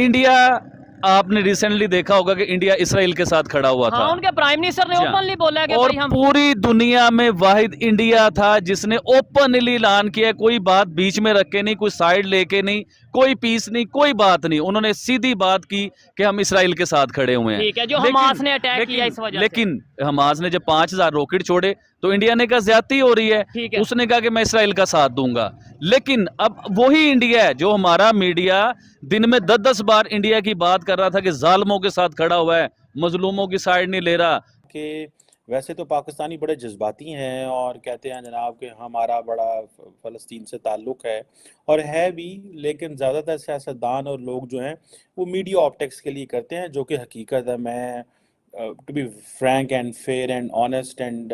India, आपने recently देखा होगा कि इंडिया इसराइल के साथ खड़ा हुआ था। हाँ, उनके प्राइम मिनिस्टर ने ओपनली बोला है कि और भाई हम पूरी दुनिया में वाहिद इंडिया था जिसने ओपनली ऐलान किया, कोई बात बीच में रख के नहीं, कोई साइड लेके नहीं, कोई पीस नहीं, कोई बात नहीं, उन्होंने सीधी बात की कि हम इसराइल के साथ खड़े हुए हैं। ठीक है, जो हमास ने अटैक किया इस वजह से। लेकिन हमास ने जब 5000 रॉकेट छोड़े तो इंडिया ने कहा ज्यादती हो रही है, ठीक है। उसने कहा कि मैं इसराइल का साथ दूंगा। लेकिन अब वही इंडिया है जो हमारा मीडिया दिन में 10-10 बार इंडिया की बात कर रहा था कि जालिमों के साथ खड़ा हुआ है, मजलूमों की साइड नहीं ले रहा। कि वैसे तो पाकिस्तानी बड़े जज्बाती हैं और कहते हैं जनाब कि हमारा बड़ा फ़लस्तीन से ताल्लुक़ है, और है भी, लेकिन ज़्यादातर सियासतदान और लोग जो हैं वो मीडिया ऑप्टिक्स के लिए करते हैं, जो कि हकीकत है। मैं to be frank and fair and honest and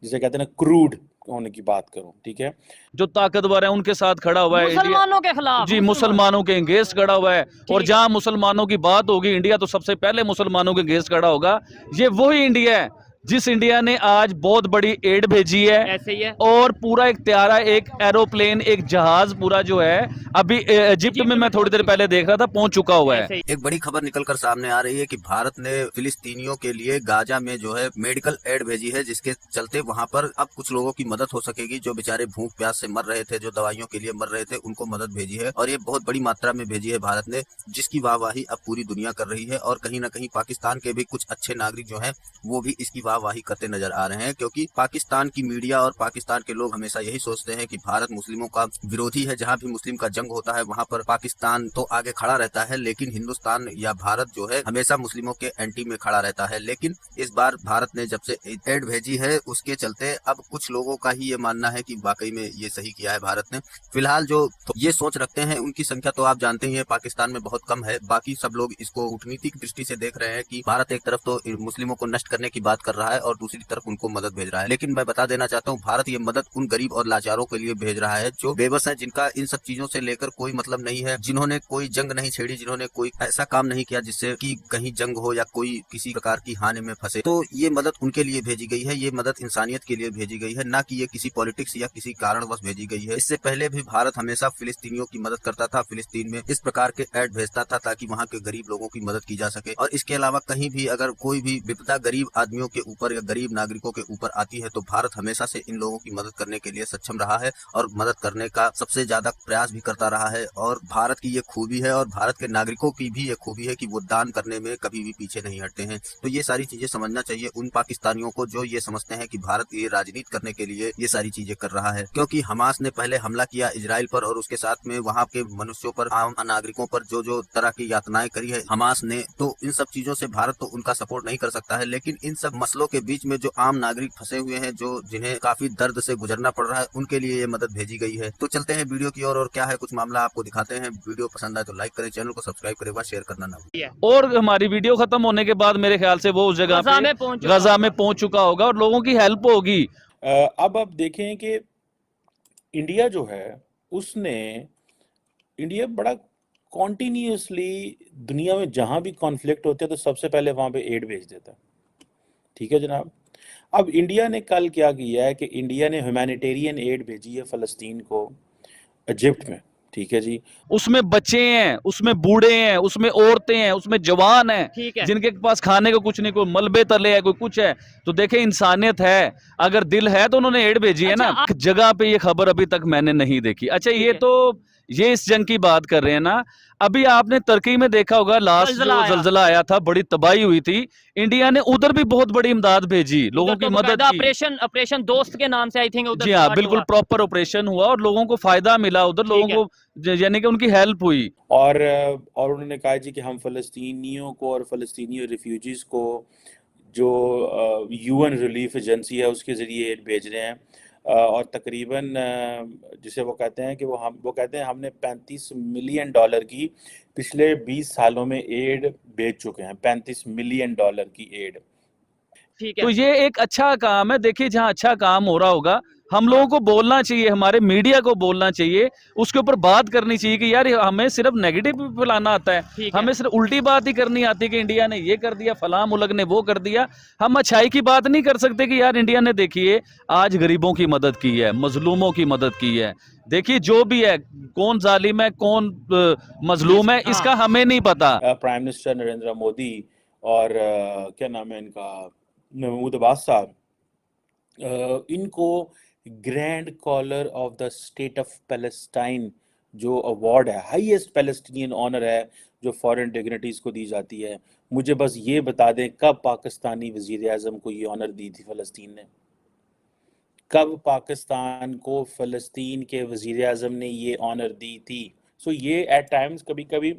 जिसे कहते हैं ना क्रूड होने की बात करूं, ठीक है, जो ताकतवर है उनके साथ खड़ा हुआ है मुसलमानों के खिलाफ, जी, मुसलमानों के अगेंस्ट खड़ा हुआ है। और जहां मुसलमानों की बात होगी, इंडिया तो सबसे पहले मुसलमानों के अगेंस्ट खड़ा होगा। ये वही इंडिया है जिस इंडिया ने आज बहुत बड़ी एड भेजी है। ऐसे ही है। और पूरा एक त्यारा, एक एरोप्लेन, एक जहाज पूरा जो है अभी इजिप्ट में मैं थोड़ी देर पहले देख रहा था, पहुंच चुका हुआ है। एक बड़ी खबर निकलकर सामने आ रही है कि भारत ने फिलिस्तीनियों के लिए गाजा में जो है मेडिकल एड भेजी है, जिसके चलते वहां पर अब कुछ लोगों की मदद हो सकेगी। जो बेचारे भूख प्यास से मर रहे थे, जो दवाइयों के लिए मर रहे थे, उनको मदद भेजी है, और ये बहुत बड़ी मात्रा में भेजी है भारत ने, जिसकी वाहवाही अब पूरी दुनिया कर रही है। और कहीं ना कहीं पाकिस्तान के भी कुछ अच्छे नागरिक जो है वो भी इसकी वाहवाही करते नजर आ रहे हैं, क्योंकि पाकिस्तान की मीडिया और पाकिस्तान के लोग हमेशा यही सोचते हैं कि भारत मुस्लिमों का विरोधी है। जहां भी मुस्लिम का जंग होता है वहां पर पाकिस्तान तो आगे खड़ा रहता है, लेकिन हिंदुस्तान या भारत जो है हमेशा मुस्लिमों के एंटी में खड़ा रहता है। लेकिन इस बार भारत ने जब से एड भेजी है, उसके चलते अब कुछ लोगों का ही ये मानना है कि वाकई में ये सही किया है भारत ने। फिलहाल जो ये सोच रखते हैं उनकी संख्या तो आप जानते ही हैं, पाकिस्तान में बहुत कम है। बाकी सब लोग इसको कूटनीतिक दृष्टि से देख रहे हैं कि भारत एक तरफ तो मुस्लिमों को नष्ट करने की बात कर रहा है और दूसरी तरफ उनको मदद भेज रहा है। लेकिन मैं बता देना चाहता हूँ, भारत ये मदद उन गरीब और लाचारों के लिए भेज रहा है जो बेबस है, जिनका इन सब चीजों से लेकर कोई मतलब नहीं है, जिन्होंने कोई जंग नहीं छेड़ी, जिन्होंने कोई ऐसा काम नहीं किया जिससे कि कहीं जंग हो या कोई किसी प्रकार की हानि में फंसे। तो ये मदद उनके लिए भेजी गई है, ये मदद इंसानियत के लिए भेजी गई है, ना कि ये किसी पॉलिटिक्स या किसी कारणवश भेजी गई है। इससे पहले भी भारत हमेशा फिलिस्तीनियों की मदद करता था, फिलिस्तीन में इस प्रकार के ऐड भेजता था ताकि वहाँ के गरीब लोगों की मदद की जा सके। और इसके अलावा कहीं भी अगर कोई भी विपदा गरीब आदमियों के ऊपर या गरीब नागरिकों के ऊपर आती है तो भारत हमेशा से इन लोगों की मदद करने के लिए सक्षम रहा है और मदद करने का सबसे ज्यादा प्रयास भी करता रहा है। और भारत की ये खूबी है, और भारत के नागरिकों की भी ये खूबी है कि वो दान करने में कभी भी पीछे नहीं हटते हैं। तो ये सारी चीजें समझना चाहिए उन पाकिस्तानियों को जो ये समझते हैं कि भारत ये राजनीति करने के लिए ये सारी चीजें कर रहा है। क्योंकि हमास ने पहले हमला किया इजराइल पर, और उसके साथ में वहाँ के मनुष्यों पर, आम नागरिकों पर जो तरह की यातनाएं करी है हमास ने, तो इन सब चीजों से भारत तो उनका सपोर्ट नहीं कर सकता है। लेकिन इन सब मसलों के बीच में जो आम नागरिक फंसे हुए हैं, जो जिन्हें काफी दर्द से गुजरना पड़ रहा है, उनके लिए ये मदद भेजी गई है। तो चलते हैं वीडियो की ओर, और क्या है कुछ मामला आपको दिखाते हैं। वीडियो पसंद आए तो लाइक करें, चैनल को सब्सक्राइब करें, शेयर करना ना भूलें। और हमारी वीडियो खत्म होने के बाद मेरे ख्याल से वो उस जगह पे गजा में पहुंच चुका होगा और लोगों की हेल्प होगी। अब आप देखें कि इंडिया जो है उसने, इंडिया बड़ा कॉन्टीन्यूसली दुनिया में जहां भी कॉन्फ्लिक्ट होते हैं तो सबसे पहले वहां पे एड भेज देता है, ठीक है जनाब। अब इंडिया ने कल क्या किया है कि इंडिया ने ह्यूमैनिटेरियन एड भेजी है फ़लस्तीन को, इजिप्ट में, ठीक है जी। उसमें बच्चे हैं, उसमें बूढ़े हैं, उसमें औरतें हैं, उसमें जवान हैं, जिनके पास खाने को कुछ नहीं, कोई मलबे तले है, कोई कुछ है। तो देखे इंसानियत है, अगर दिल है तो उन्होंने एड भेजी है ना। जगह पे ये खबर अभी तक मैंने नहीं देखी। अच्छा, ये इस जंग की बात कर रहे हैं ना। अभी आपने तुर्की में देखा होगा, लास्ट जो जलजला आया था, बड़ी तबाही हुई थी, इंडिया ने उधर भी बहुत बड़ी इमदाद भेजी, लोगों की मदद की। ऑपरेशन दोस्त के नाम से आई थिंक उधर। जी हाँ, बिल्कुल प्रॉपर ऑपरेशन हुआ और लोगों को फायदा मिला उधर, लोगों को यानी कि उनकी हेल्प हुई। और उन्होंने कहा जी कि हम फ़लस्तीनियों को और फ़लस्तीनी रिफ्यूजीज़ को जो यूएन रिलीफ एजेंसी है उसके ज़रिए एड भेज रहे हैं। और तकरीबन जिसे वो कहते हैं कि वो कहते हैं हमने $35 मिलियन की पिछले 20 सालों में एड भेज चुके हैं, $35 मिलियन की एड। ठीक है। तो ये एक अच्छा काम है। देखिए, जहाँ अच्छा काम हो रहा होगा हम लोगों को बोलना चाहिए, हमारे मीडिया को बोलना चाहिए, उसके ऊपर बात करनी चाहिए कि यार हमें सिर्फ नेगेटिव फैलाना आता है, हमें सिर्फ उल्टी बात ही करनी आती है कि इंडिया ने ये कर दिया, फलां मुल्क ने वो कर दिया। हम अच्छाई की बात नहीं कर सकते कि यार इंडिया ने देखिए आज गरीबों की मदद की है, मजलूमों की मदद की है, देखिए जो भी है, कौन जालिम है कौन मजलूम है, इसका हमें नहीं पता। प्राइम मिनिस्टर नरेंद्र मोदी और क्या नाम है इनका, महमूद अब्बास साहब, इनको grand collar of the state of Palestine जो अवार्ड है, हाईएस्ट पैलेस्टीनियन ऑनर है जो फॉरेन डिग्निटीज को दी जाती है, मुझे बस ये बता दें कब पाकिस्तानी वजीर आजम को ये ऑनर दी थी फ़लस्तीन ने? कब पाकिस्तान को फ़लस्तीन के वजीर आजम ने ये ऑनर दी थी? सो ये एट टाइम्स कभी कभी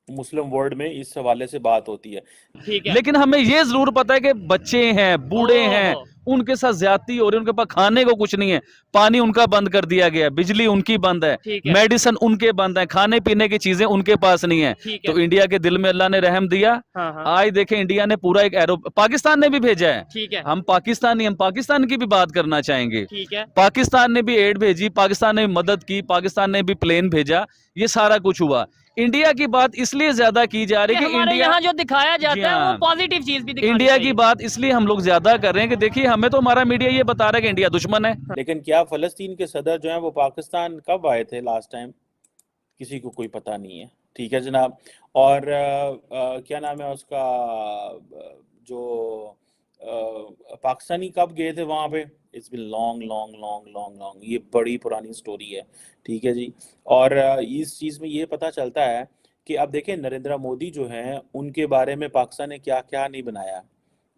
मुस्लिम वर्ल्ड में इस हवाले से बात होती है। ठीक है। लेकिन हमें ये जरूर पता है कि बच्चे हैं, बूढ़े हैं, ओहो। उनके साथ ज्यादती हो रही है, उनके पास खाने को कुछ नहीं है, पानी उनका बंद कर दिया गया है, बिजली उनकी बंद है, ठीक है। मेडिसिन उनके बंद है, खाने पीने की चीजें उनके पास नहीं है। ठीक है। तो इंडिया के दिल में अल्लाह ने रहम दिया। हाँ हाँ। आज देखें इंडिया ने पूरा एक एरो, पाकिस्तान ने भी भेजा है। ठीक है। हम पाकिस्तानी, हम पाकिस्तान की भी बात करना चाहेंगे। ठीक है। पाकिस्तान ने भी एड भेजी, पाकिस्तान ने भी मदद की, पाकिस्तान ने भी प्लेन भेजा, ये सारा कुछ हुआ। इंडिया की बात इसलिए ज्यादा की जा रही है कि हमारे इंडिया, यहाँ जो दिखाया जाता है हाँ। वो पॉजिटिव चीज भी दिखानी इंडिया की चाहिए। बात इसलिए हम लोग ज्यादा कर रहे हैं कि देखिए हमें तो हमारा मीडिया ये बता रहा है कि इंडिया दुश्मन है। लेकिन क्या फ़लस्तीन के सदर जो हैं वो पाकिस्तान कब आए थे लास्ट टाइम? किसी को कोई पता नहीं है। ठीक है जनाब। और क्या नाम है उसका, जो पाकिस्तानी कब गए थे वहाँ पे? It's been long long long long long, ये बड़ी पुरानी स्टोरी है। ठीक है जी। और इस चीज़ में ये पता चलता है कि अब देखें नरेंद्र मोदी जो हैं उनके बारे में पाकिस्तान ने क्या क्या नहीं बनाया।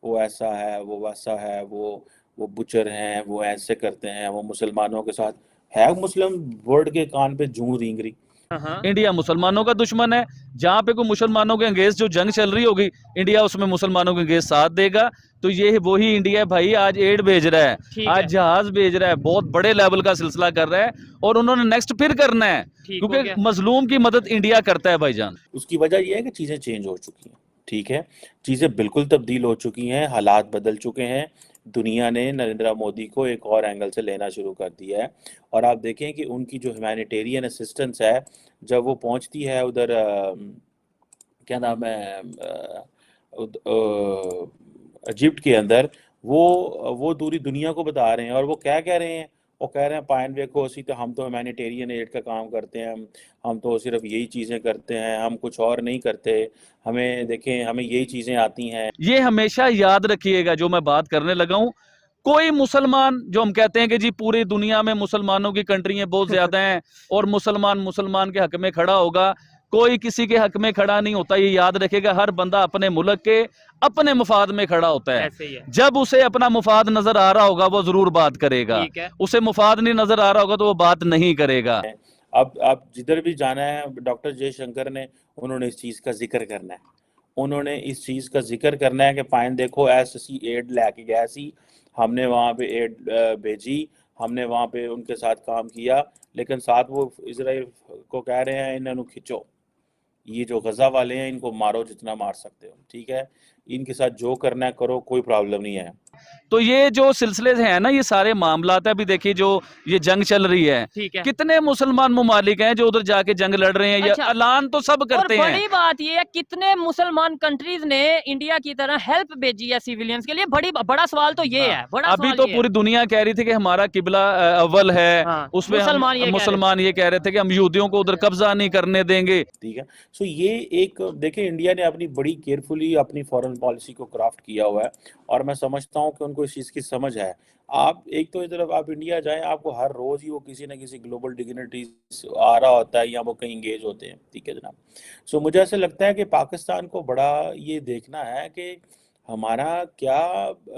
वो ऐसा है, वो वैसा है, वो बुचर हैं, वो ऐसे करते हैं, वो मुसलमानों के साथ है, मुस्लिम वर्ल्ड के कान पे जूं रेंग रही। हाँ। इंडिया मुसलमानों का दुश्मन है। जहां पे कोई मुसलमानों के अंगेज जो जंग चल रही होगी, इंडिया उसमें मुसलमानों के अंगेज साथ देगा। तो ये वही इंडिया है भाई, आज एड भेज रहा है, ठीक आज है। जहाज भेज रहा है, बहुत बड़े लेवल का सिलसिला कर रहा है, और उन्होंने नेक्स्ट फिर करना है, ठीक हो क्योंकि गया। मजलूम की मदद इंडिया करता है भाईजान। उसकी वजह यह है कि चीज़ें चेंज हो चुकी हैं। ठीक है, चीज़ें बिल्कुल तब्दील हो चुकी हैं, हालात बदल चुके हैं। दुनिया ने नरेंद्र मोदी को एक और एंगल से लेना शुरू कर दिया है। और आप देखें कि उनकी जो ह्यूमैनिटेरियन असिस्टेंस है, जब वो पहुंचती है उधर क्या नाम है, इजिप्ट के अंदर, वो दूरी दुनिया को बता रहे हैं। और वो क्या कह रहे हैं? वो कह रहे हैं पाइन देखो असी तो हम तो ह्यूमैनिटेरियन एड का काम करते हैं, हम तो सिर्फ यही चीज़ें करते हैं, हम कुछ और नहीं करते, हमें देखें हमें यही चीज़ें आती हैं। ये हमेशा याद रखिएगा जो मैं बात करने लगा हूं। कोई मुसलमान, जो हम कहते हैं कि जी पूरी दुनिया में मुसलमानों की कंट्रियां बहुत ज्यादा हैं और मुसलमान मुसलमान के हक में खड़ा होगा, कोई किसी के हक में खड़ा नहीं होता। ये याद रखेगा, हर बंदा अपने मुल्क के अपने मुफाद में खड़ा होता है। ऐसे ही है। जब उसे अपना मुफाद नजर आ रहा होगा वो जरूर बात करेगा, ठीक है। उसे मुफाद नहीं नजर आ रहा होगा तो वो बात नहीं करेगा। अब जिधर भी जाना है, डॉक्टर जयशंकर ने, उन्होंने इस चीज़ का जिक्र करना है, उन्होंने इस चीज़ का जिक्र करना है कि फाइन देखो ऐसी एड लेके गया सी, हमने वहाँ पे एड भेजी, हमने वहाँ पे उनके साथ काम किया, लेकिन साथ वो इसराइल को कह रहे हैं इन्होंने खिंचो, ये जो गजा वाले हैं इनको मारो जितना मार सकते हो। ठीक है, इनके साथ जो करना है करो, कोई प्रॉब्लम नहीं है। तो ये जो सिलसिले हैं ना, ये सारे मामलात है। अभी देखिए जो ये जंग चल रही है, ठीक है। कितने मुसलमान ममालिक हैं जो उधर जाके जंग लड़ रहे हैं। ये अच्छा। ऐलान तो सब और करते हैं। बड़ी बात ये है कितने मुसलमान कंट्रीज ने इंडिया की तरह हेल्प भेजी है सिविलियंस के लिए। बड़ा सवाल तो ये है, बड़ा अभी सवाल तो ये है। पूरी दुनिया कह रही थी कि हमारा किबला अव्वल है, हाँ, उसमें मुसलमान ये कह रहे थे कि हम यहूदियों को उधर कब्जा नहीं करने देंगे। ठीक है। सो ये एक देखिए इंडिया ने अपनी बड़ी केयरफुली अपनी फॉरेन पॉलिसी को क्राफ्ट किया हुआ है, और मैं समझता हूँ कि उनको इस चीज़ की समझ है। आप एक तो इधर आप इंडिया जाएं, आपको हर रोज़ ही वो किसी ना किसी ग्लोबल डिग्निटीज आ रहा होता है या वो कहीं इंगेज होते हैं। ठीक है जनाब। सो मुझे ऐसा लगता है कि पाकिस्तान को बड़ा ये देखना है कि हमारा क्या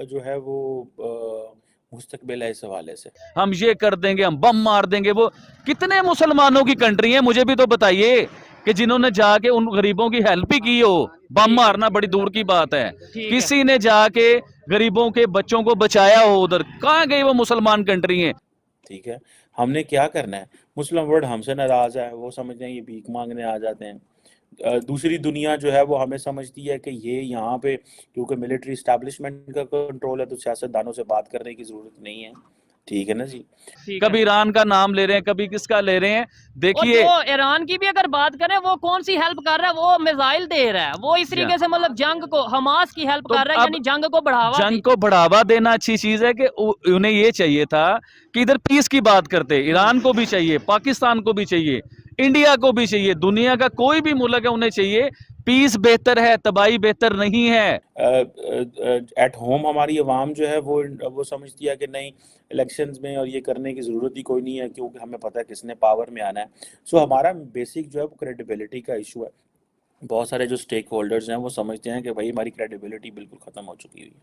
जो है वो मुस्तकबिल है इस हवाले से। हम ये कर देंगे, हम बम मार देंगे। वो कितने मुसलमानों की कंट्री है, मुझे भी तो बताइए, कि जिन्होंने जाके उन गरीबों की हेल्प ही की हो। बम मारना बड़ी दूर की बात है, किसी ने जाके गरीबों के बच्चों को बचाया हो। उधर कहाँ गई वो मुसलमान कंट्री है? ठीक है, हमने क्या करना है? मुस्लिम वर्ल्ड हमसे नाराज है, वो समझते हैं ये भीख मांगने आ जाते हैं। दूसरी दुनिया जो है वो हमें समझती है कि ये यहाँ पे क्योंकि मिलिट्री इस्टेब्लिशमेंट का कंट्रोल है, तो सियासतदानों से बात करने की ज़रूरत नहीं है। ठीक है ना जी। ठीक है। कभी ईरान का नाम ले रहे हैं, कभी किसका ले रहे हैं। और देखिए जो ईरान की भी अगर बात करें, वो कौन सी हेल्प कर रहा है? वो मिसाइल दे रहा है, वो इस तरीके से मतलब जंग को, हमास की हेल्प तो कर रहा है, अब यानी जंग को बढ़ावा जंग को बढ़ावा देना अच्छी चीज है कि उन्हें ये चाहिए था कि इधर पीस की बात करते। ईरान को भी चाहिए, पाकिस्तान को भी चाहिए, इंडिया को भी चाहिए, दुनिया का कोई भी मुल्क है उन्हें चाहिए। पीस बेहतर है, तबाही बेहतर नहीं है। एट होम हमारी अवाम जो है वो समझती है कि नहीं, इलेक्शंस में और ये करने की ज़रूरत ही कोई नहीं है, क्योंकि हमें पता है किसने पावर में आना है। सो हमारा बेसिक जो है वो क्रेडिबिलिटी का इशू है। बहुत सारे जो स्टेक होल्डर्स हैं वो समझते हैं कि भाई हमारी क्रेडिबिलिटी बिल्कुल ख़त्म हो चुकी हुई है।